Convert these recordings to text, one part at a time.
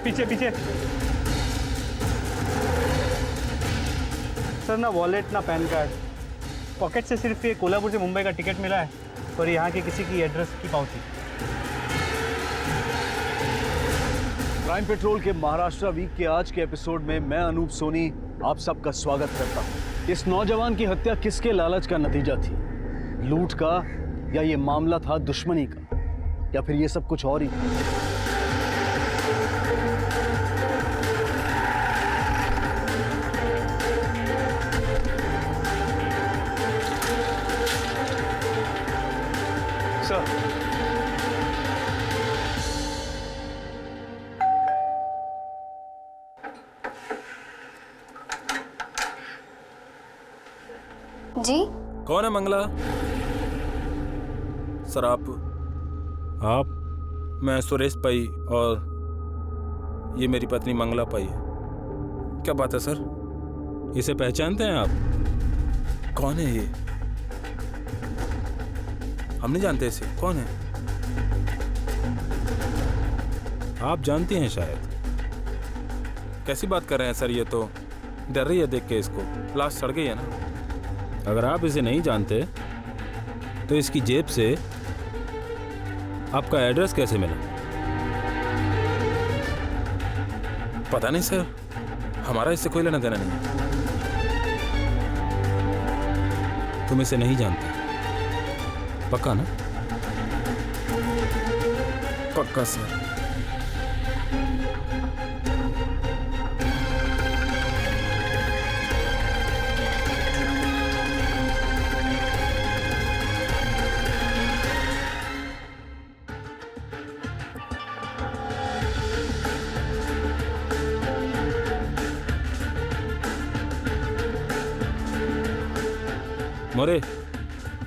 पीछे पीछे। सर ना वॉलेट ना पैन कार्ड, पॉकेट से सिर्फ ये कोल्हापुर से मुंबई का टिकट मिला है और यहाँ के किसी की एड्रेस की पावती। क्राइम पेट्रोल के महाराष्ट्र वीक के आज के एपिसोड में मैं अनूप सोनी आप सबका स्वागत करता हूँ। इस नौजवान की हत्या किसके लालच का नतीजा थी? लूट का, या ये मामला था दुश्मनी का, या फिर ये सब कुछ और ही? सर जी कौन है मंगला? सर आप मैं सुरेश पाई और ये मेरी पत्नी मंगला पाई है। क्या बात है सर? इसे पहचानते हैं आप? कौन है ये? हम नहीं जानते इसे। कौन है? आप जानती हैं शायद। कैसी बात कर रहे हैं सर? ये तो डर रही है देख के इसको। लाश सड़ गई है ना। अगर आप इसे नहीं जानते तो इसकी जेब से आपका एड्रेस कैसे मिला? पता नहीं सर, हमारा इससे कोई लेना देना नहीं। तुम इसे नहीं जानते? पक्का ना? पक्का सर। मोरे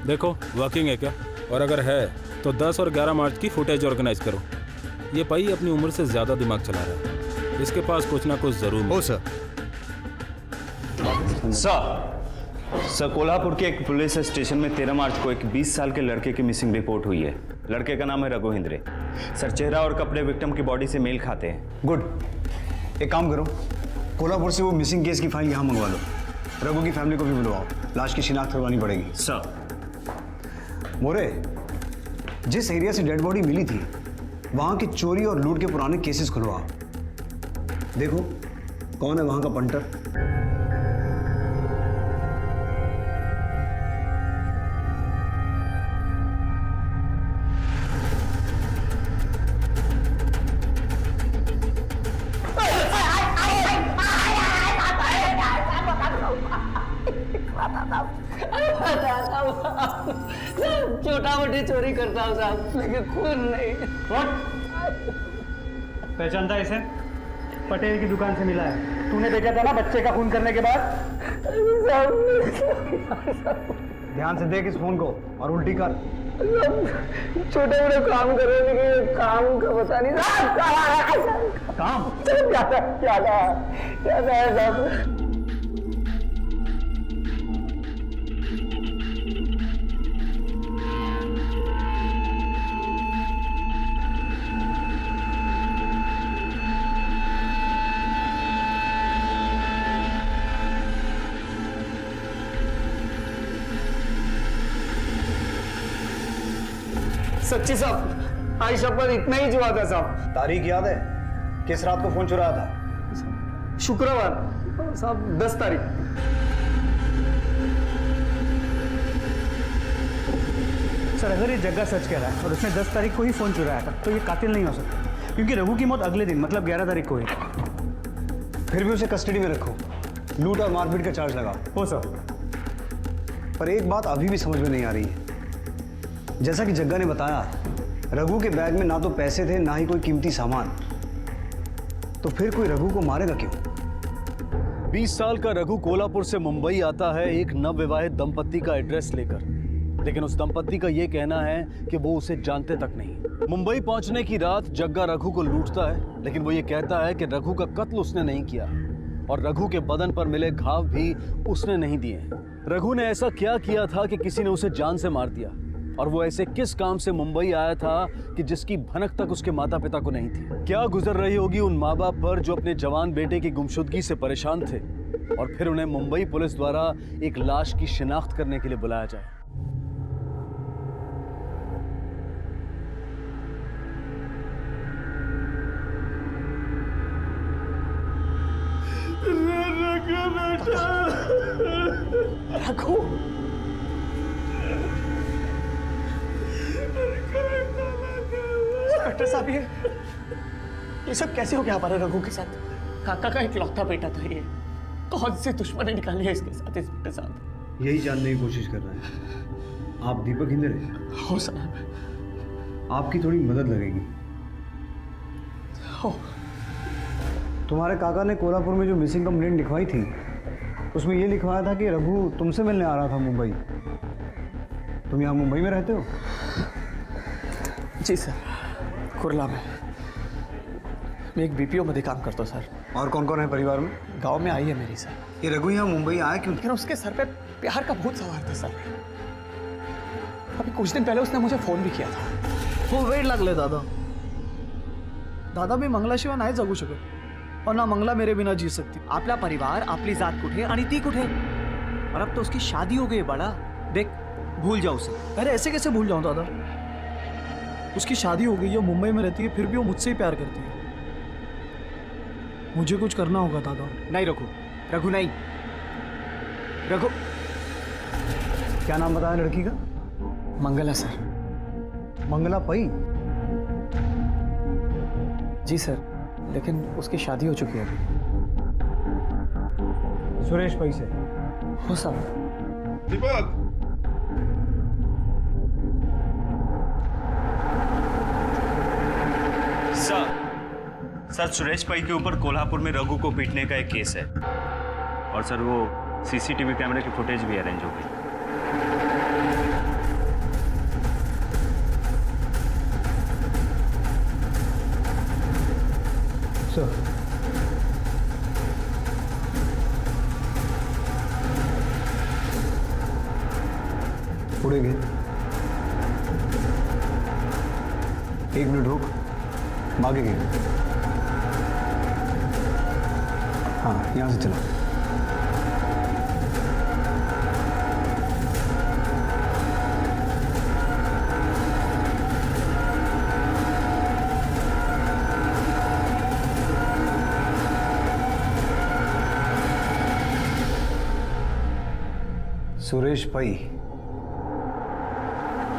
देखो वर्किंग है क्या, और अगर है तो 10 और 11 मार्च की फुटेज ऑर्गेनाइज करो। ये पाई अपनी उम्र से ज्यादा दिमाग चला रहा है, इसके पास कुछ ना कुछ जरूर हो। सर कोल्हापुर के एक पुलिस स्टेशन में 13 मार्च को एक 20 साल के लड़के की मिसिंग रिपोर्ट हुई है। लड़के का नाम है रघु हिंद्रे। सर चेहरा और कपड़े विक्टिम की बॉडी से मेल खाते हैं। गुड, एक काम करो, कोल्हापुर से वो मिसिंग केस की फाइल यहाँ मंगवा लो। रघु की फैमिली को भी बुलवाओ, लाश की शिनाख्त करवानी पड़ेगी। सर मोरे, जिस एरिया से डेड बॉडी मिली थी वहां की चोरी और लूट के पुराने केसेस खुलवाओ। देखो कौन है वहां का पंटर। छोटा मोटी चोरी करता हूँ साहब, लेकिन खून नहीं। पहचानता है इसे? पटेल की दुकान से मिला है। तूने बेचा था ना बच्चे का खून करने के बाद? ध्यान से देख इस फोन को और उल्टी कर। छोटे मोटे काम कर रहे हैं, लेकिन काम का पता नहीं। काम ज्यादा है साहब। सच्ची साहब, आई शपथ इतना ही जुआ था साहब। तारीख याद है? किस रात को फोन चुराया था? शुक्रवार साहब, 10 तारीख। सर अगर ये जग्गा सच कह रहा है और उसने 10 तारीख को ही फ़ोन चुराया था तो ये कातिल नहीं हो सकता, क्योंकि रघु की मौत अगले दिन मतलब 11 तारीख को हुई। फिर भी उसे कस्टडी में रखो, लूट और मारपीट का चार्ज लगा। हो सर। पर एक बात अभी भी समझ में नहीं आ रही है। जैसा कि जग्गा ने बताया, रघु के बैग में ना तो पैसे थे ना ही कोई कीमती सामान, तो फिर कोई रघु को मारेगा क्यों? 20 साल का रघु कोल्हापुर से मुंबई आता है एक नवविवाहित दंपत्ति का एड्रेस लेकर, लेकिन उस दंपत्ति का यह कहना है कि वो उसे जानते तक नहीं। मुंबई पहुंचने की रात जग्गा रघु को लूटता है, लेकिन वो ये कहता है कि रघु का कत्ल उसने नहीं किया और रघु के बदन पर मिले घाव भी उसने नहीं दिए। रघु ने ऐसा क्या किया था कि किसी ने उसे जान से मार दिया? और वो ऐसे किस काम से मुंबई आया था कि जिसकी भनक तक उसके माता पिता को नहीं थी। क्या गुजर रही होगी उन माँ बाप पर जो अपने जवान बेटे की गुमशुदगी से परेशान थे और फिर उन्हें मुंबई पुलिस द्वारा एक लाश की शिनाख्त करने के लिए बुलाया जाए। रघु, डॉक्टर साहब ये सब कैसे हो गया हमारे रघु के साथ? काका का इकलौता बेटा था ये, कौन से दुश्मनी निकाली है इसके साथ इंस्पेक्टर साहब? यही जानने की कोशिश कर रहे हैं। आप दीपक हिंदे हैं? हो साहब। आपकी थोड़ी मदद लगेगी। हो। तुम्हारे काका ने कोल्हापुर में जो मिसिंग कंप्लेंट लिखवाई थी उसमें ये लिखवाया था कि रघु तुमसे मिलने आ रहा था मुंबई। तुम यहाँ मुंबई में रहते हो? जी सर, कुरला में। मैं एक बीपीओ में काम करता हूँ सर। और कौन कौन है परिवार में? गांव में आई है मेरी सर। ये रघु यहाँ मुंबई आया क्यों? लेकिन उसके सर पे प्यार का भूत सवार था सर। अभी कुछ दिन पहले उसने मुझे फोन भी किया था। खूप वेळ लागले दादा. दादा मी मंगलाशिवाय नाही जगू शकत और ना मंगला मेरे बिना जी सकती. आपला परिवार, आपली जात कुठे आणि ती कुठे? और अब तो उसकी शादी हो गई है बड़ा. देख, भूल जाओ उसे. अरे ऐसे कैसे भूल जाऊं दादा? उसकी शादी हो गई है, मुंबई में रहती है, फिर भी वो मुझसे ही प्यार करती है. मुझे कुछ करना होगा दादा. नहीं रघु, रघु नहीं. रघु, क्या नाम बताया लड़की का? मंगला सर. मंगला पई? जी सर, लेकिन उसकी शादी हो चुकी है अभी. सुरेश पई से? हो साहब. दीपक, सर सुरेश पई के ऊपर कोल्हापुर में रघु को पीटने का एक केस है और सर वो सीसीटीवी कैमरे की फुटेज भी अरेंज हो गई. सर पुढे घे. 1 मिनिट रुक. मागे घे. हाँ, यहाँ से चला. सुरेश पई.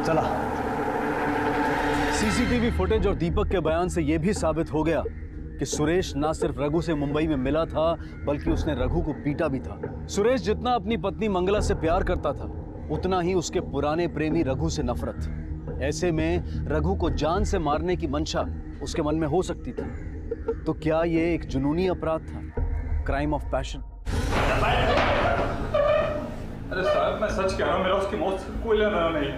चला. सीसीटीवी फुटेज और दीपक के बयान से यह भी साबित हो गया कि सुरेश ना सिर्फ रघु से मुंबई में मिला था बल्कि उसने रघु को पीटा भी था. सुरेश जितना अपनी पत्नी मंगला से प्यार करता था उतना ही उसके पुराने प्रेमी रघु से नफरत. ऐसे में रघु को जान से मारने की मंशा उसके मन में हो सकती थी. तो क्या यह एक जुनूनी अपराध था? Crime of passion? अरे साहब मैं सच कह रहा हूँ, मेरा उसकी मौत से कोई लेना नहीं.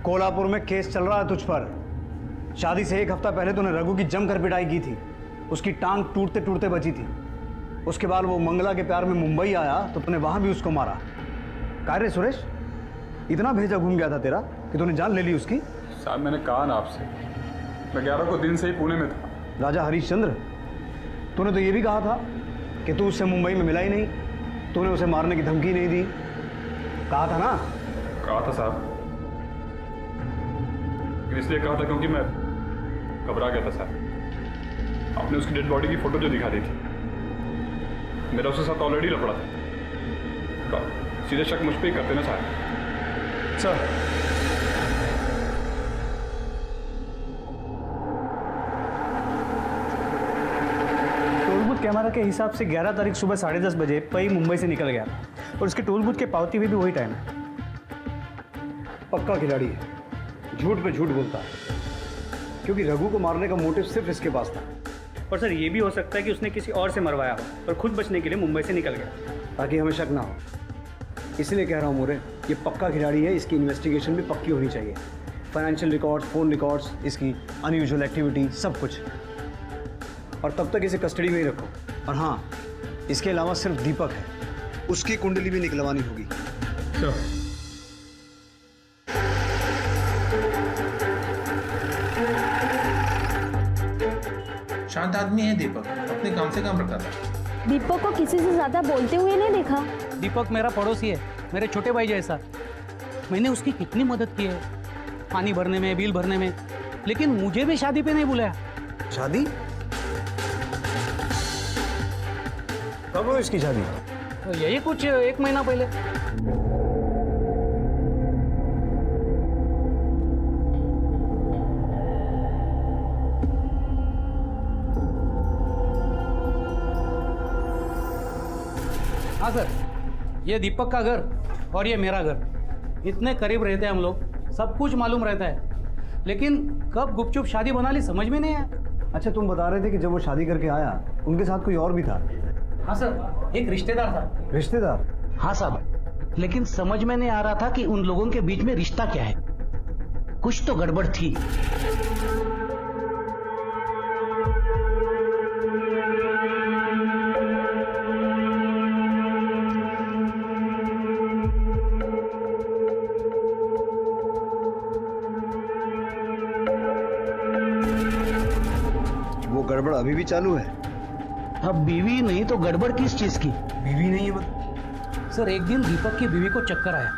कोल्हापुर में केस चल रहा है तुझ पर. शादी से 1 हफ्ता पहले तूने रघु की जमकर पिटाई की थी. उसकी टांग टूटते टूटते बची थी. उसके बाद वो मंगला के प्यार में मुंबई आया तो तूने वहां भी उसको मारा. क्या रे सुरेश, इतना भेजा घूम गया था तेरा कि तूने जान ले ली उसकी? साहब मैंने कहा ना आपसे, मैं 11 को दिन से ही पुणे में था. राजा हरिश्चंद्र, तूने तो ये भी कहा था कि तू उससे मुंबई में मिला ही नहीं. तूने उसे मारने की धमकी नहीं दी. कहा था ना? कहा था साहब, लेकिन इसलिए कहा था क्योंकि मैं घबरा गया था साहब. आपने उसकी डेड बॉडी की फोटो जो दिखा दी थी, मेरा उसके साथ ऑलरेडी लफड़ा था. सीधे शक मुझ पर ही करते ना साहब. सर, टोल बूथ कैमरा के हिसाब से 11 तारीख सुबह 10:30 बजे पई मुंबई से निकल गया और उसके टोल बूथ के पावती में भी वही टाइम है. पक्का खिलाड़ी है. झूठ पे झूठ बोलता है क्योंकि रघु को मारने का मोटिव सिर्फ इसके पास था. और सर ये भी हो सकता है कि उसने किसी और से मरवाया हो और खुद बचने के लिए मुंबई से निकल गया. ताकि हमें शक ना हो. इसलिए कह रहा हूँ मोरे, ये पक्का खिलाड़ी है. इसकी इन्वेस्टिगेशन भी पक्की होनी चाहिए. फाइनेंशियल रिकॉर्ड्स, फ़ोन रिकॉर्ड्स, इसकी अनयूजुअल एक्टिविटी, सब कुछ. और तब तक इसे कस्टडी में ही रखो. और हाँ, इसके अलावा सिर्फ दीपक है, उसकी कुंडली भी निकलवानी होगी. शांत आदमी है दीपक, अपने काम से काम रखता था। दीपक को किसी से ज्यादा बोलते हुए नहीं देखा। दीपक मेरा पड़ोसी है, मेरे छोटे भाई जैसा। मैंने उसकी कितनी मदद की है, पानी भरने में, बिल भरने में, लेकिन मुझे भी शादी पे नहीं बुलाया। शादी? कब हुई इसकी शादी? तो यही कुछ 1 महीना पहले। हाँ सर, ये दीपक का घर और ये मेरा घर। इतने करीब रहते हैं हम लोग, सब कुछ मालूम रहता है, लेकिन कब गुपचुप शादी बना ली समझ में नहीं आया। अच्छा, तुम बता रहे थे कि जब वो शादी करके आया उनके साथ कोई और भी था? हाँ सर, एक रिश्तेदार था। रिश्तेदार? हाँ साहब, लेकिन समझ में नहीं आ रहा था कि उन लोगों के बीच में रिश्ता क्या है। कुछ तो गड़बड़ थी। वो गड़बड़ अभी भी चालू है? अब बीवी नहीं तो गड़बड़ किस चीज की? बीवी नहीं है मतलब? सर, एक दिन दीपक की बीवी को चक्कर आया,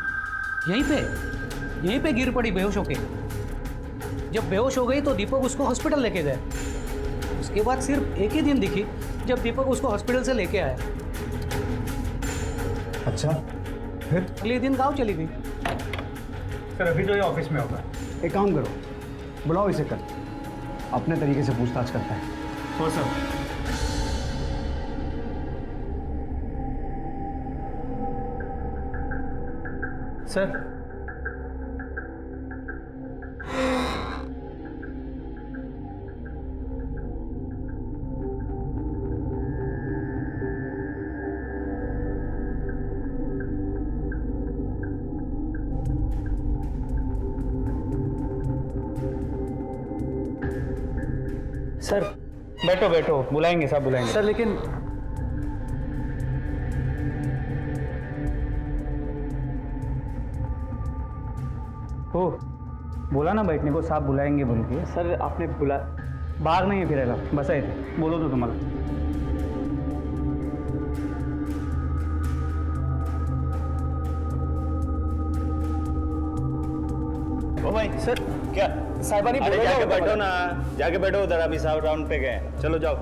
यहीं पे गिर पड़ी बेहोश होके। जब बेहोश हो गई तो दीपक उसको हॉस्पिटल लेके गए। उसके बाद सिर्फ एक ही दिन दिखी जब दीपक उसको हॉस्पिटल से लेके आया। अच्छा, फिर? अगले दिन गांव चली गई। सर, अभी तो ये ऑफिस में होगा। एक काम करो, बुलाओ इसे कल, अपने तरीके से पूछताछ करता है। हो सर। सर, सर बैठो बैठो, बुलाएंगे साहब, बुलाएंगे। सर लेकिन ओ, बोला ना बैठने को, साहब बुलाएंगे बोल के। सर आपने बुला बाहर नाही फिरायला, बसा इथे, बोलवतो तुम्हाला। ओ भाई सर क्या? साहिबानी अरे बोला जाके होगा बैठो बड़ा। ना, जाके बैठो उधर, अभी साहब राउंड पे गए, चलो जाओ।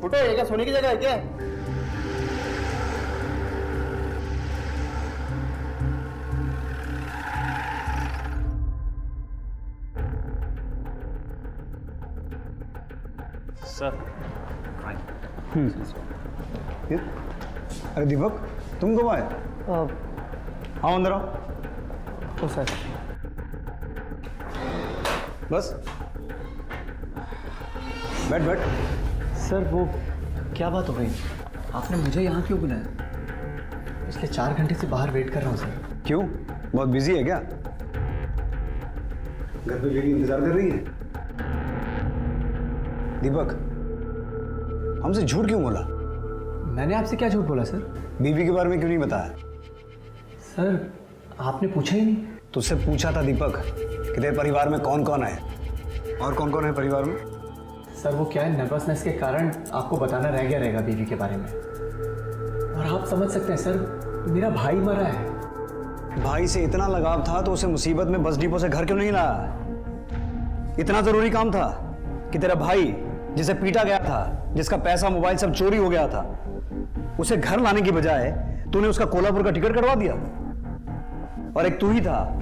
फुटो, ये क्या सोने की जगह है क्या? सर अरे दीपक, तुम कब आए? आओ अंदर आओ। तो सर बस बैठ बैठ। सर वो क्या बात हो गई? आपने मुझे यहाँ क्यों बुलाया? पिछले 4 घंटे से बाहर वेट कर रहा हूँ सर। क्यों, बहुत बिजी है क्या? घर पे बीवी इंतजार कर रही है? दीपक, हमसे झूठ क्यों बोला? मैंने आपसे क्या झूठ बोला सर? बीवी के बारे में क्यों नहीं बताया? सर आपने पूछा ही नहीं। तुझसे पूछा था दीपक कि तेरे परिवार में कौन कौन है, और कौन कौन है परिवार में? सर वो क्या है, नर्वसनेस के कारण आपको बताना रह गया रहेगा बीवी के बारे में। और आप समझ सकते हैं सर, मेरा भाई मरा है। भाई से इतना लगाव था तो उसे मुसीबत में बस डिपो से घर क्यों नहीं लाया? इतना जरूरी काम था कि तेरा भाई जिसे पीटा गया था, जिसका पैसा मोबाइल सब चोरी हो गया था, उसे घर लाने की बजाय तूने उसका कोल्हापुर का टिकट कटवा दिया। और एक तू ही था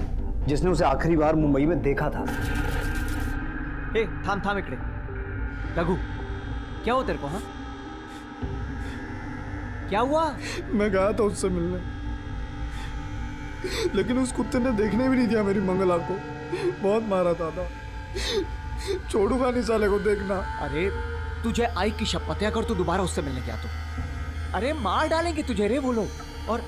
जिसने उसे आखिरी बार मुंबई में देखा था। ए थाम थाम इकडे। रघु क्या हो तेरे को? हाँ क्या हुआ? मैं गया था उससे मिलने, लेकिन उस कुत्ते ने देखने भी नहीं दिया मेरी मंगला को। बहुत मारा था छोड़ूंगा नहीं साले को, देखना। अरे तुझे आई की शपथ है, अगर तू दोबारा उससे मिलने गया तो अरे मार डालेंगे तुझे रे वो लोग। और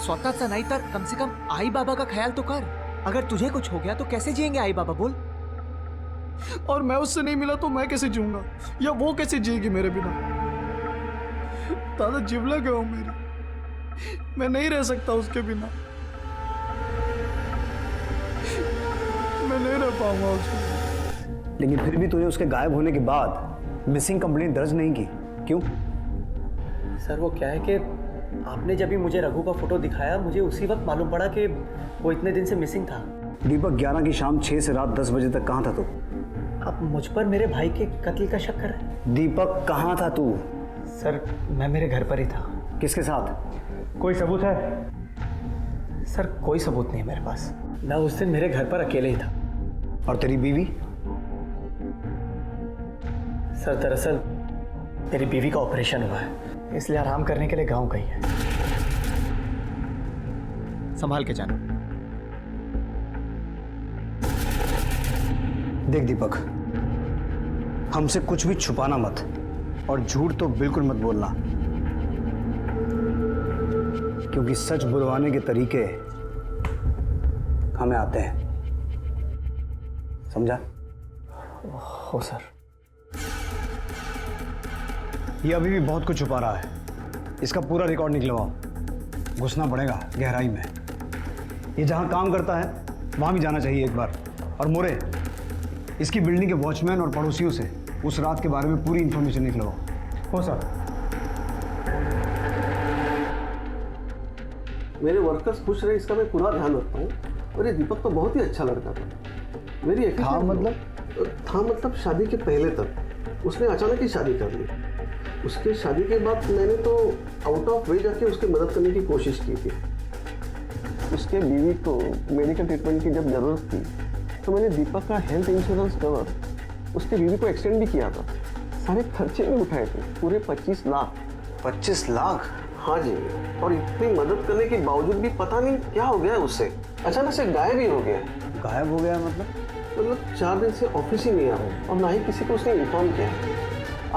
स्वतःचा नहीं तर कम से कम आई बाबा का ख्याल तो कर। अगर तुझे कुछ हो गया तो कैसे जिएंगे आई बाबा, बोल? और मैं उससे नहीं मिला तो मैं कैसे जीऊंगा, या वो कैसे जिएगी मेरे बिना? दादा जिवला गया हूँ मेरी, मैं नहीं रह सकता उसके बिना, मैं नहीं रह पाऊंगा उसके बिना। लेकिन फिर भी तूने उसके गायब होने के बाद मिसिंग कंप्लेंट दर्ज नहीं की, क्यों? सर वो क्या है कि आपने जब भी मुझे रघु का फोटो दिखाया, मुझे उसी वक्त मालूम पड़ा कि वो इतने दिन से मिसिंग था। दीपक 11 की शाम 6 से रात 10 बजे तक कहाँ था तू? आप मुझ पर मेरे भाई के कत्ल का शक कर रहे हैं? दीपक कहाँ था तू? सर मैं मेरे घर पर ही था। किसके साथ? कोई सबूत है? सर कोई सबूत नहीं है मेरे पास। मैं उस दिन मेरे घर पर अकेले ही था। और तेरी बीवी? सर दरअसल मेरी बीवी का ऑपरेशन हुआ है, इसलिए आराम करने के लिए गांव गई है। संभाल के जाना। देख दीपक, हमसे कुछ भी छुपाना मत, और झूठ तो बिल्कुल मत बोलना, क्योंकि सच बुलवाने के तरीके हमें आते हैं, समझा? हो सर। ये अभी भी बहुत कुछ छुपा रहा है, इसका पूरा रिकॉर्ड निकलवाओ, घुसना पड़ेगा गहराई में। ये जहां काम करता है वहां भी जाना चाहिए एक बार। और मोरे, इसकी बिल्डिंग के वॉचमैन और पड़ोसियों से उस रात के बारे में पूरी इंफॉर्मेशन निकलवाओ। हो सर। मेरे वर्कर्स खुश रहे इसका मैं पूरा ध्यान रखता हूँ। और ये दीपक तो बहुत ही अच्छा लड़का था। मेरी था मतलब शादी के पहले तक उसने अचानक ही शादी कर ली। उसके शादी के बाद मैंने तो आउट ऑफ वे जाके उसकी मदद करने की कोशिश की थी। उसके बीवी को मेडिकल ट्रीटमेंट की जब ज़रूरत थी तो मैंने दीपक का हेल्थ इंश्योरेंस कवर उसकी बीवी को एक्सटेंड भी किया था। सारे खर्चे भी उठाए थे, पूरे 25 लाख। 25 लाख? हाँ जी। और इतनी मदद करने के बावजूद भी पता नहीं क्या हो गया उससे, अचानक से गायब ही हो गया। गायब हो गया मतलब? 4 दिन से ऑफिस ही नहीं आ रहा और ना ही किसी को उसने इन्फॉर्म किया।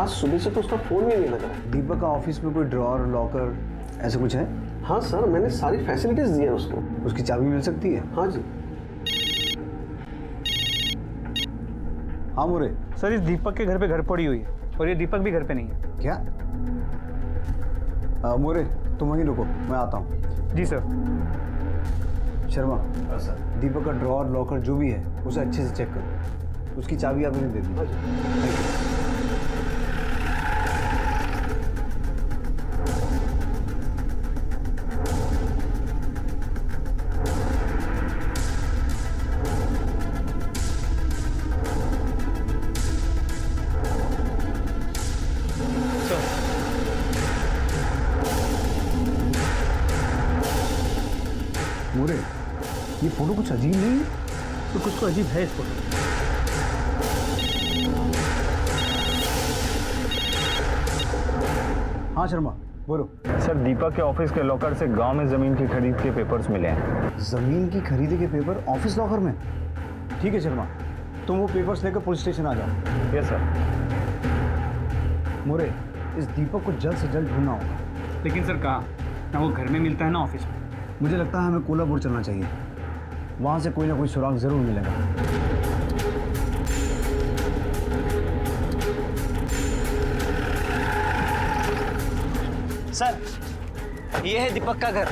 आज सुबह से तो उसका फोन भी नहीं लग रहा। दीपक का ऑफिस में कोई ड्रॉअर, लॉकर ऐसा कुछ है? हाँ सर, मैंने सारी फैसिलिटीज दी है उसको। उसकी चाबी मिल सकती है? हाँ जी। हाँ मोरे। सर इस दीपक के घर पे घर पड़ी हुई है और ये दीपक भी घर पे नहीं है। क्या? मोरे तुम वहीं रुको, मैं आता हूँ। जी सर। शर्मा, सर दीपक का ड्रॉअर, लॉकर जो भी है उसे अच्छे से चेक करो। उसकी चाबी आप इन्हें दे दी। मोरे, ये फोटो कुछ अजीब नहीं है? तो कुछ तो अजीब है इस फोटो। हाँ शर्मा बोलो। सर दीपक के ऑफिस के लॉकर से गांव में ज़मीन की खरीद के पेपर्स मिले हैं। जमीन की खरीदी के पेपर ऑफिस लॉकर में? ठीक है शर्मा, तुम वो पेपर्स लेकर पुलिस स्टेशन आ जाओ। Yes sir. मोरे, इस दीपक को जल्द से जल्द ढूंढना होगा। लेकिन सर कहाँ? ना वो घर में मिलता है ना ऑफिस में। मुझे लगता है हमें कोल्हापुर चलना चाहिए, वहां से कोई ना कोई सुराग जरूर मिलेगा। सर ये है दीपक का घर।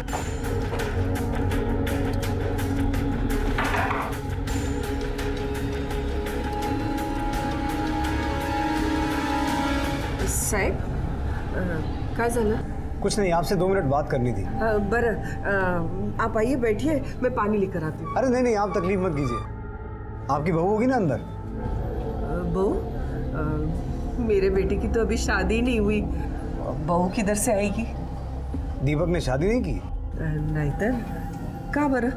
साहेब काय झालं? कुछ नहीं, आपसे 2 मिनट बात करनी थी। बरं आप आइए, बैठिए, मैं पानी लेकर आती हूँ। अरे नहीं नहीं, आप तकलीफ मत कीजिए, आपकी बहू होगी ना अंदर। बहू? मेरे बेटे की तो अभी शादी नहीं हुई, बहू किधर से आएगी? दीपक ने शादी नहीं की? नहीं तर का बरं?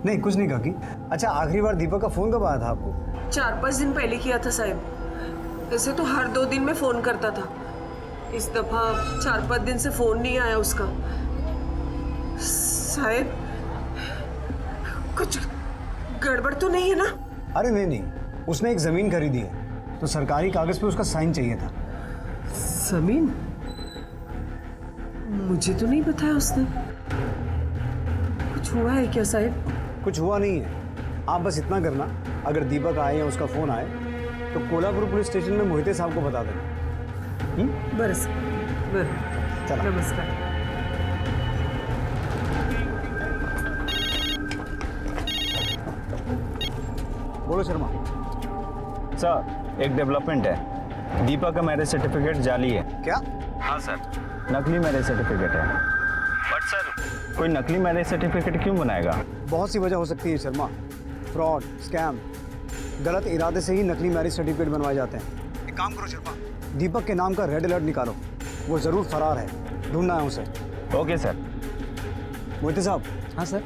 नहीं कुछ नहीं काकी। अच्छा आखिरी बार दीपक का फोन कब आया था आपको? 4-5 दिन पहले किया था साहब। ऐसे तो हर 2 दिन में फोन करता था, इस दफा 4-5 दिन से फोन नहीं आया उसका। साहब कुछ गड़बड़ तो नहीं है ना? अरे नहीं नहीं, उसने एक जमीन खरीदी है तो सरकारी कागज पे उसका साइन चाहिए था। जमीन? मुझे तो नहीं बताया उसने। कुछ हुआ है क्या साहब? कुछ हुआ नहीं है, आप बस इतना करना, अगर दीपक आए या उसका फोन आए तो कोल्हापुर पुलिस स्टेशन में मोहिते साहब को बता देना। बरं नमस्कार। बोलो शर्मा। सर एक डेवलपमेंट है, दीपक का मैरिज सर्टिफिकेट जाली है। क्या? हाँ सर, नकली मैरिज सर्टिफिकेट है। बट सर कोई नकली मैरिज सर्टिफिकेट क्यों बनाएगा? बहुत सी वजह हो सकती है शर्मा। फ्रॉड, स्कैम, गलत इरादे से ही नकली मैरिज सर्टिफिकेट बनवाए जाते हैं। एक काम करो शर्मा, दीपक के नाम का रेड अलर्ट निकालो, वो ज़रूर फरार है, ढूंढना है उसे। Okay sir. मोहिते साहब। हाँ सर।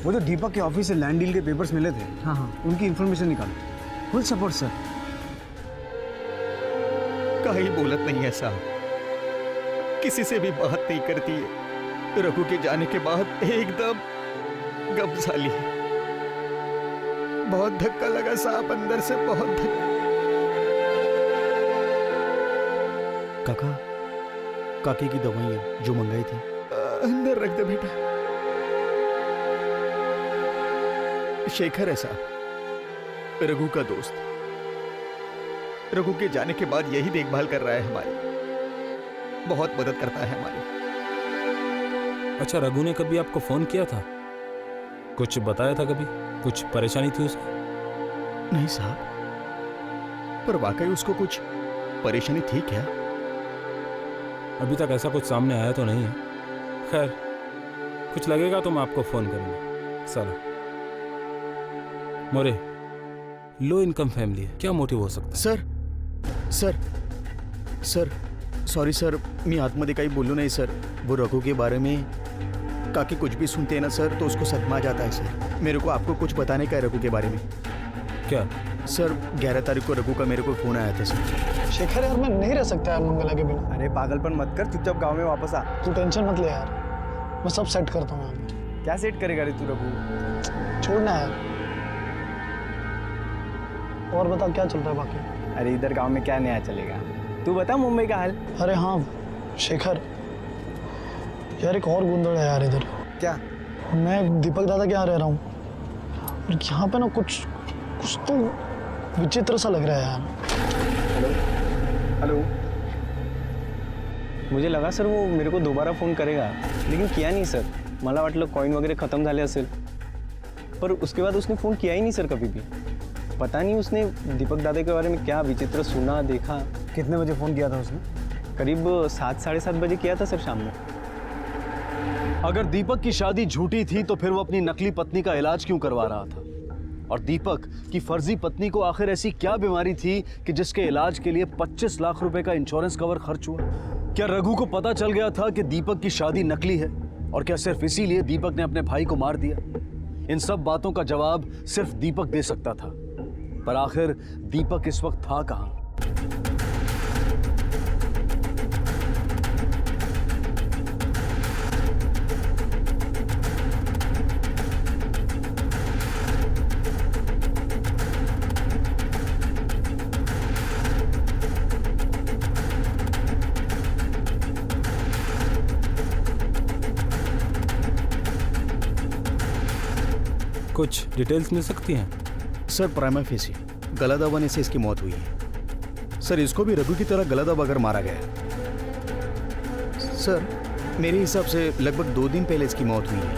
वो जो दीपक के ऑफिस से लैंड डील के पेपर्स मिले थे, हाँ, उनकी इन्फॉर्मेशन निकालो। Full support sir. कहीं बोलत नहीं है साहब, किसी से भी बात नहीं करती है। रघु के जाने के बाद एकदम गमसाली है। बहुत धक्का लगा साहब, अंदर से बहुत धक्का। काका, काके की दवाइयाँ जो मंगाई थी अंदर रख दे बेटा। शेखर है साहब, रघु का दोस्त। रघु के जाने के बाद यही देखभाल कर रहा है हमारी, बहुत मदद करता है हमारी। अच्छा, रघु ने कभी आपको फोन किया था? कुछ बताया था कभी? कुछ परेशानी थी उसको? नहीं साहब, पर वाकई उसको कुछ परेशानी थी क्या? अभी तक ऐसा कुछ सामने आया तो नहीं है। खैर, कुछ लगेगा तो मैं आपको फोन करूंगा। चलो। मोरे, लो इनकम फैमिली है, क्या मोटिव हो सकता है? सर सॉरी सर, मी आतमध्ये काही बोलू नहीं सर। वो रघु के बारे में काकी कुछ भी सुनते हैं ना सर तो उसको सदमा आ जाता है सर। मेरे को आपको कुछ बताने का है रघु के बारे में। क्या सर? 11 तारीख को रघु का मेरे को फोन आया था सर। शेखर यार, मैं नहीं रह सकता यार मंगला के बिना। अरे पागलपन मत कर, चुपचाप गांव में वापस आ। तू टेंशन मत ले यार, मैं सब सेट करता हूँ यार। क्या सेट करेगा रे तू रघु? छोड़ना यार। और बता क्या चल रहा है बाकी? अरे इधर गांव में क्या नया चलेगा, तू बता मुंबई का हाल। अरे हाँ शेखर यार, एक और गुंदड़ है यार इधर। क्या? मैं दीपक दादा के यहाँ रह रहा हूँ और यहाँ पे ना कुछ तो विचित्र सा लग रहा है यार। हेलो। मुझे लगा सर वो मेरे को दोबारा फ़ोन करेगा, लेकिन किया नहीं सर। मला वाटलं कॉइन वगैरह ख़त्म झाले असेल, पर उसके बाद उसने फ़ोन किया ही नहीं सर कभी भी। पता नहीं उसने दीपक दादा के बारे में क्या विचित्र सुना देखा। कितने बजे फ़ोन किया था उसने? करीब 7 साढ़े 7 बजे किया था सर शाम में। अगर दीपक की शादी झूठी थी तो फिर वो अपनी नकली पत्नी का इलाज क्यों करवा रहा था? और दीपक की फर्जी पत्नी को आखिर ऐसी क्या बीमारी थी कि जिसके इलाज के लिए 25 लाख रुपए का इंश्योरेंस कवर खर्च हुआ? क्या रघु को पता चल गया था कि दीपक की शादी नकली है? और क्या सिर्फ इसीलिए दीपक ने अपने भाई को मार दिया? इन सब बातों का जवाब सिर्फ दीपक दे सकता था, पर आखिर दीपक इस वक्त था कहां? कुछ डिटेल्स मिल सकती हैं? सर प्राइमा फेसी गला दबाने से इसकी मौत हुई है। सर इसको भी रघु की तरह गला दबाकर मारा गया। सर मेरे हिसाब से लगभग 2 दिन पहले इसकी मौत हुई है।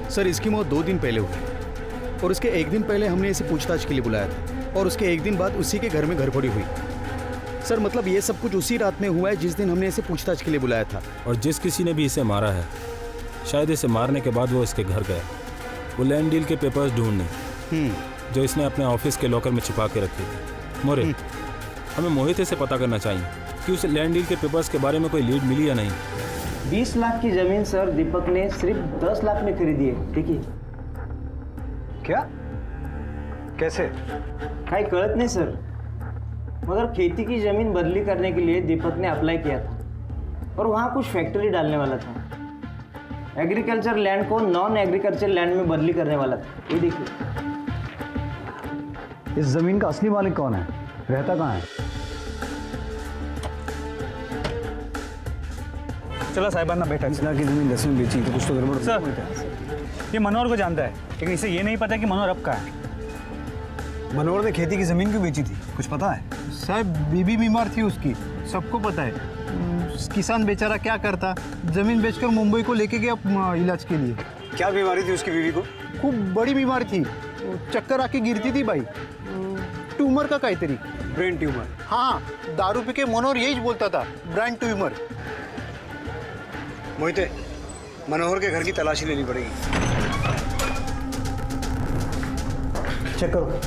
सर इसकी मौत 2 दिन पहले हुई और उसके 1 दिन पहले हमने इसे पूछताछ के लिए बुलाया था और उसके 1 दिन बाद उसी के घर में घरफोड़ी हुई। सर मतलब ये सब कुछ उसी रात में हुआ है जिस दिन हमने इसे पूछताछ के लिए बुलाया था। और जिस किसी ने भी इसे मारा है, शायद इसे मारने के बाद वो इसके घर गया, वो लैंड डील के पेपर्स ढूंढने जो इसने अपने ऑफिस के लॉकर में छिपा के रखे थे। मोरे, हमें मोहित से पता करना चाहिए कि उस लैंड डील के पेपर्स के बारे में कोई लीड मिली या नहीं। 20 लाख की जमीन सर दीपक ने सिर्फ 10 लाख में खरीदी है। देखिए। क्या? कैसे? कहीं कळत नहीं सर, मगर खेती की जमीन बदली करने के लिए दीपक ने अप्लाई किया था और वहाँ कुछ फैक्ट्री डालने वाला था। एग्रीकल्चर लैंड को नॉन एग्रीकल्चर लैंड में बदली करने वाला था। ये देखिए। इस जमीन का असली मालिक कौन है? रहता कहाँ है? चलो साहिबाना बैठा। 20 लाख की जमीन 10 में बेची तो कुछ तो गड़बड़ सर, ये मनोहर को जानता है, लेकिन इसे ये नहीं पता कि मनोहर अब कहाँ है। मनोहर ने खेती की जमीन क्यों बेची थी, कुछ पता है? साहब बीबी बीमार थी उसकी, सबको पता है। किसान बेचारा क्या करता, जमीन बेचकर मुंबई को लेके गया इलाज के लिए। क्या बीमारी थी उसकी बीवी को? खूब बड़ी बीमारी थी, चक्कर आके गिरती थी भाई। ट्यूमर का काहीतरी। Brain tumour? हाँ, दारू पी के मनोहर यही बोलता था, ब्रेन ट्यूमर। मोहिते, मनोहर के घर की तलाशी लेनी पड़ेगी। चेक करो।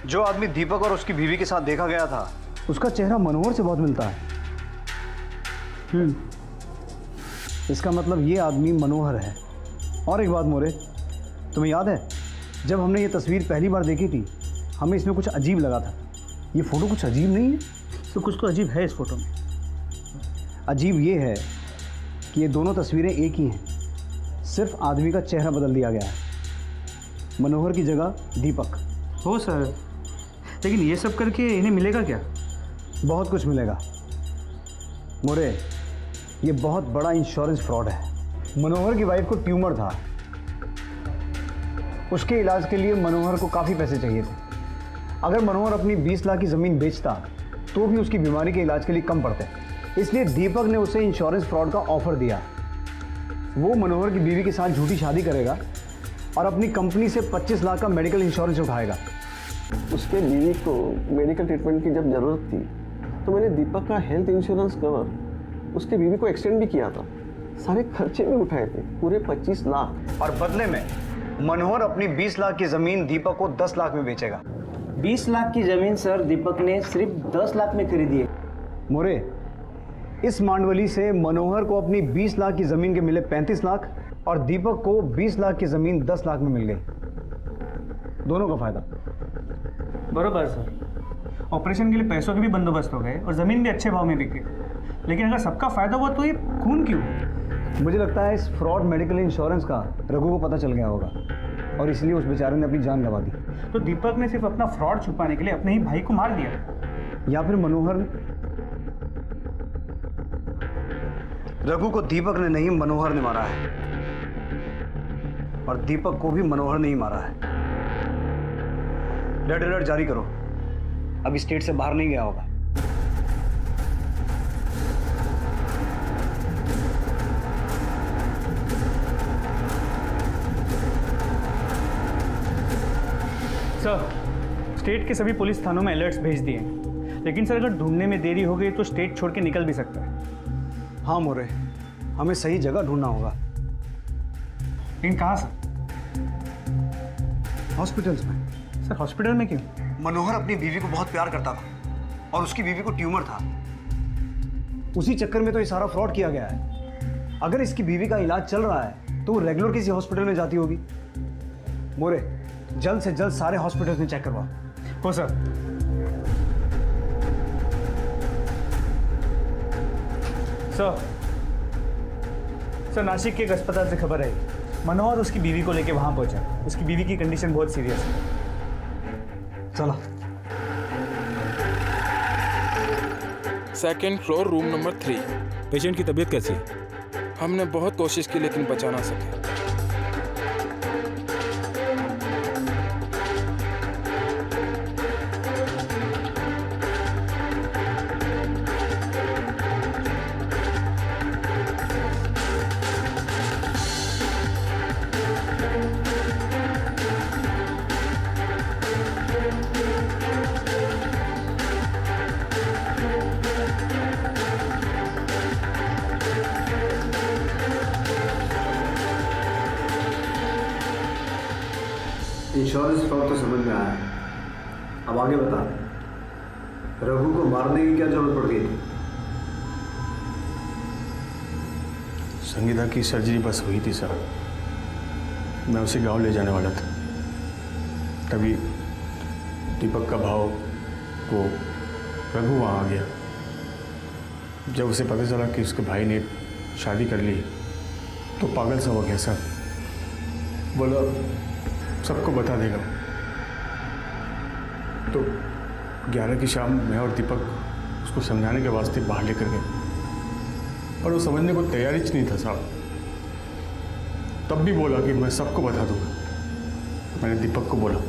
जो आदमी दीपक और उसकी बीवी के साथ देखा गया था, उसका चेहरा मनोहर से बहुत मिलता है। इसका मतलब ये आदमी मनोहर है। और एक बात मोरे, तुम्हें याद है जब हमने ये तस्वीर पहली बार देखी थी, हमें इसमें कुछ अजीब लगा था। ये फोटो कुछ अजीब नहीं है? तो कुछ तो अजीब है इस फोटो में। अजीब ये है कि ये दोनों तस्वीरें एक ही हैं, सिर्फ आदमी का चेहरा बदल दिया गया है। मनोहर की जगह दीपक। हो सर, लेकिन ये सब करके इन्हें मिलेगा क्या? बहुत कुछ मिलेगा मोरे। ये बहुत बड़ा इंश्योरेंस फ्रॉड है। मनोहर की वाइफ को ट्यूमर था, उसके इलाज के लिए मनोहर को काफ़ी पैसे चाहिए थे। अगर मनोहर अपनी 20 लाख की ज़मीन बेचता तो भी उसकी बीमारी के इलाज के लिए कम पड़ते, इसलिए दीपक ने उसे इंश्योरेंस फ्रॉड का ऑफर दिया। वो मनोहर की बीवी के साथ झूठी शादी करेगा और अपनी कंपनी से 25 लाख का मेडिकल इंश्योरेंस उठाएगा। उसके बीवी को मेडिकल ट्रीटमेंट की जब ज़रूरत थी तो मैंने दीपक का हेल्थ इंश्योरेंस कवर उसके बीवी को एक्सटेंड भी किया था। सारे खर्चे भी उठाए थे, पूरे 25 लाख। और बदले में मनोहर अपनी 20 लाख की ज़मीन दीपक को 10 लाख में बेचेगा। 20 लाख की ज़मीन सर दीपक ने सिर्फ 10 लाख में खरीदी है। मोरे, इस मांडवली से मनोहर को अपनी 20 लाख की ज़मीन के मिले 35 लाख और दीपक को 20 लाख की ज़मीन 10 लाख में मिल गई। दोनों का फायदा। बरोबर सर, ऑपरेशन के लिए पैसों के भी बंदोबस्त हो गए और ज़मीन भी अच्छे भाव में बिक गई। लेकिन अगर सबका फायदा हुआ तो ये खून क्यों? मुझे लगता है इस फ्रॉड मेडिकल इंश्योरेंस का रघु को पता चल गया होगा और इसलिए उस बेचारे ने अपनी जान गंवा दी। तो दीपक ने सिर्फ अपना फ्रॉड छुपाने के लिए अपने ही भाई को मार दिया, या फिर मनोहर रघु को दीपक ने नहीं मनोहर ने मारा है, और दीपक को भी मनोहर ने ही मारा है। रेड अलर्ट जारी करो, अभी स्टेट से बाहर नहीं गया होगा। सर, स्टेट के सभी पुलिस थानों में अलर्ट्स भेज दिए हैं, लेकिन सर अगर ढूंढने में देरी हो गई तो स्टेट छोड़ के निकल भी सकता है। हाँ मोरे, हमें सही जगह ढूंढना होगा। लेकिन कहाँ सर? हॉस्पिटल्स में। सर हॉस्पिटल में क्यों? मनोहर अपनी बीवी को बहुत प्यार करता था और उसकी बीवी को ट्यूमर था। उसी चक्कर में तो ये सारा फ्रॉड किया गया है। अगर इसकी बीवी का इलाज चल रहा है तो वो रेगुलर किसी हॉस्पिटल में जाती होगी। मोरे, जल्द से जल्द सारे हॉस्पिटल्स में चेक करवाओ। हो सर। सर, नासिक के एक अस्पताल से खबर आई, मनोहर उसकी बीवी को लेके वहां पहुंचा। उसकी बीवी की कंडीशन बहुत सीरियस है। चलो। Second floor, room number 3। Patient की तबीयत कैसी है? हमने बहुत कोशिश की लेकिन बचा ना सके। इंश्योरेंस फ्रॉड तो समझ में आया, अब आगे बता। रघु को मारने की क्या जरूरत पड़ गई थी? संगीता की सर्जरी बस हुई थी सर, मैं उसे गांव ले जाने वाला था। तभी दीपक का भाव वो रघु वहाँ आ गया। जब उसे पता चला कि उसके भाई ने शादी कर ली तो पागल सा हो गया सर। बोला सबको बता देगा। तो 11 की शाम मैं और दीपक उसको समझाने के वास्ते बाहर लेकर गए, पर वो समझने को तैयार ही नहीं था साहब। तब भी बोला कि मैं सबको बता दूंगा। मैंने दीपक को बोला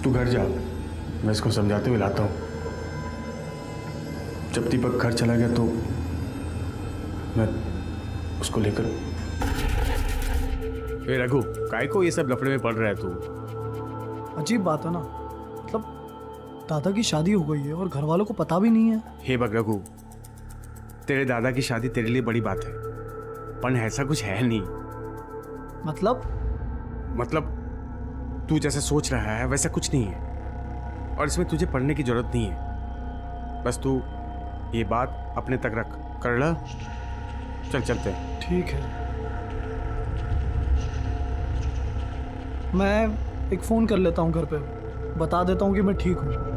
तू घर जा, मैं इसको समझाते हुए लाता हूँ। जब दीपक घर चला गया तो मैं उसको लेकर। ए रघु, काय को ये सब लफड़े में पड़ रहा है तू? अजीब बात है ना, मतलब दादा की शादी हो गई है और घर वालों को पता भी नहीं है। हे बग रघु, तेरे दादा की शादी तेरे लिए बड़ी बात है, पर ऐसा कुछ है नहीं। मतलब तू जैसे सोच रहा है वैसा कुछ नहीं है, और इसमें तुझे पढ़ने की जरूरत नहीं है। बस तू ये बात अपने तक रख, कर ला। चल चलते हैं। ठीक है, मैं एक फ़ोन कर लेता हूँ घर पे, बता देता हूँ कि मैं ठीक हूँ।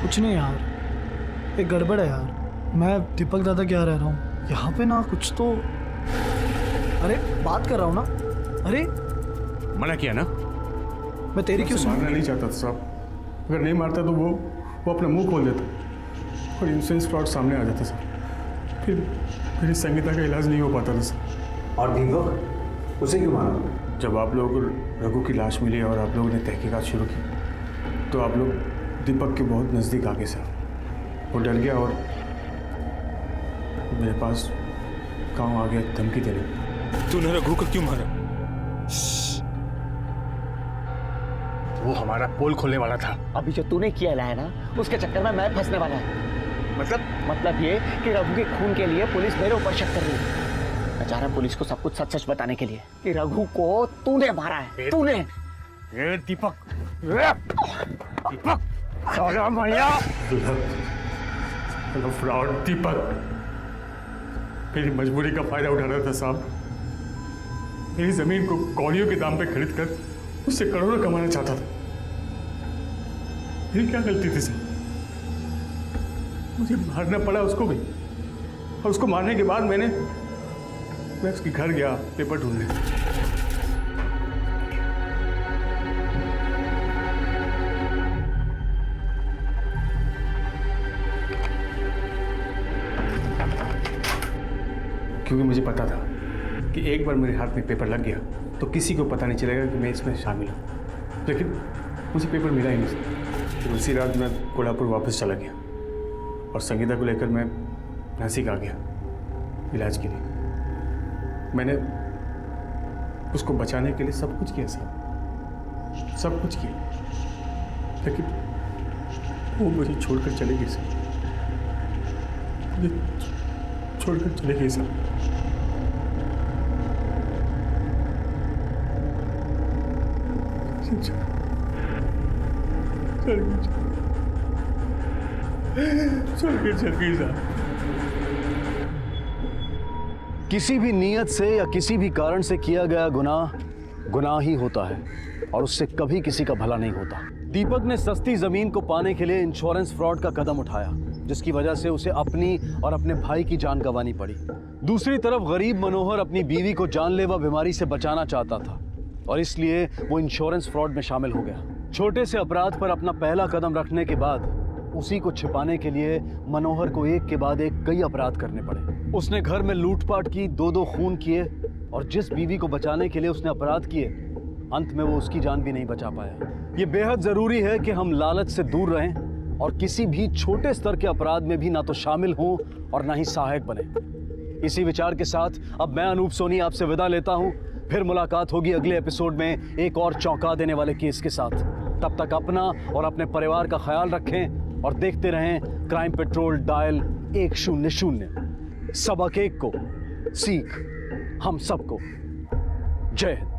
कुछ नहीं यार, एक गड़बड़ है यार। मैं दीपक दादा क्या रह रहा हूँ यहाँ पे ना, कुछ तो। अरे बात कर रहा हूँ ना। अरे मना किया ना, मैं तेरी क्यों मारना नहीं चाहता था साहब। अगर नहीं मारता तो वो अपना मुंह खोल देता और इंश्योरेंस फ्रॉड सामने आ जाता सर। फिर मेरी संगीता का इलाज नहीं हो पाता था सर। और दीपक, उसे क्यों मारा? जब आप लोगों को रघु की लाश मिली और आप लोगों ने तहकीकात शुरू की, तो आप लोग दीपक के बहुत नज़दीक आ गए सर। वो डर गया और मेरे पास गाँव आ गया धमकी देने। तूने रघु को क्यों मारा? वो हमारा पोल खोलने वाला था। अभी जो तूने किया है ना, उसके चक्कर में मैं फंसने वाला है। मतलब ये कि रघु के खून के लिए पुलिस मेरे ऊपर शक कर रही है। मैं जा रहा पुलिस को सब कुछ सच सच बताने के लिए कि रघु को तूने मारा है। तूने। ये दीपक साला मैया, फ्रॉड दीपक मेरी मजबूरी का फायदा उठा रहा था साहब। मेरी जमीन को कौड़ियों के दाम पे खरीद कर उससे करोड़ों कमाना चाहता था। मेरी क्या गलती थी सर? मुझे मारना पड़ा उसको भी, और उसको मारने के बाद मैं उसके घर गया पेपर ढूंढने। क्योंकि मुझे पता था कि एक बार मेरे हाथ में पेपर लग गया तो किसी को पता नहीं चलेगा कि मैं इसमें शामिल हूँ। लेकिन मुझे पेपर मिला ही नहीं। फिर उसी रात मैं कोल्हापुर वापस चला गया और संगीता को लेकर मैं नासिक आ गया इलाज के लिए। मैंने उसको बचाने के लिए सब कुछ किया साहब, सब कुछ किया, लेकिन वो मुझे छोड़कर चले गई सर। मुझे छोड़कर चले गई सर। किसी भी नीयत से या किसी भी कारण से किया गया गुनाह गुनाह ही होता है और उससे कभी किसी का भला नहीं होता। दीपक ने सस्ती जमीन को पाने के लिए इंश्योरेंस फ्रॉड का कदम उठाया, जिसकी वजह से उसे अपनी और अपने भाई की जान गंवानी पड़ी। दूसरी तरफ गरीब मनोहर अपनी बीवी को जानलेवा बीमारी से बचाना चाहता था और इसलिए वो इंश्योरेंस फ्रॉड में शामिल हो गया। छोटे से अपराध पर अपना पहला कदम रखने के बाद उसी को छिपाने के लिए मनोहर को एक के बाद एक कई अपराध करने पड़े। उसने घर में लूटपाट की, 2-2 खून किए और जिस बीवी को बचाने के लिए उसने अपराध किए, अंत में वो उसकी जान भी नहीं बचा पाया। ये बेहद जरूरी है कि हम लालच से दूर रहें और किसी भी छोटे स्तर के अपराध में भी ना तो शामिल हों और ना ही सहायक बने। इसी विचार के साथ अब मैं अनूप सोनी आपसे विदा लेता हूं। फिर मुलाकात होगी अगले एपिसोड में एक और चौंका देने वाले केस के साथ। तब तक अपना और अपने परिवार का ख्याल रखें और देखते रहें क्राइम पेट्रोल डायल 100। सबक एक को सीख हम सबको। जय हिंद।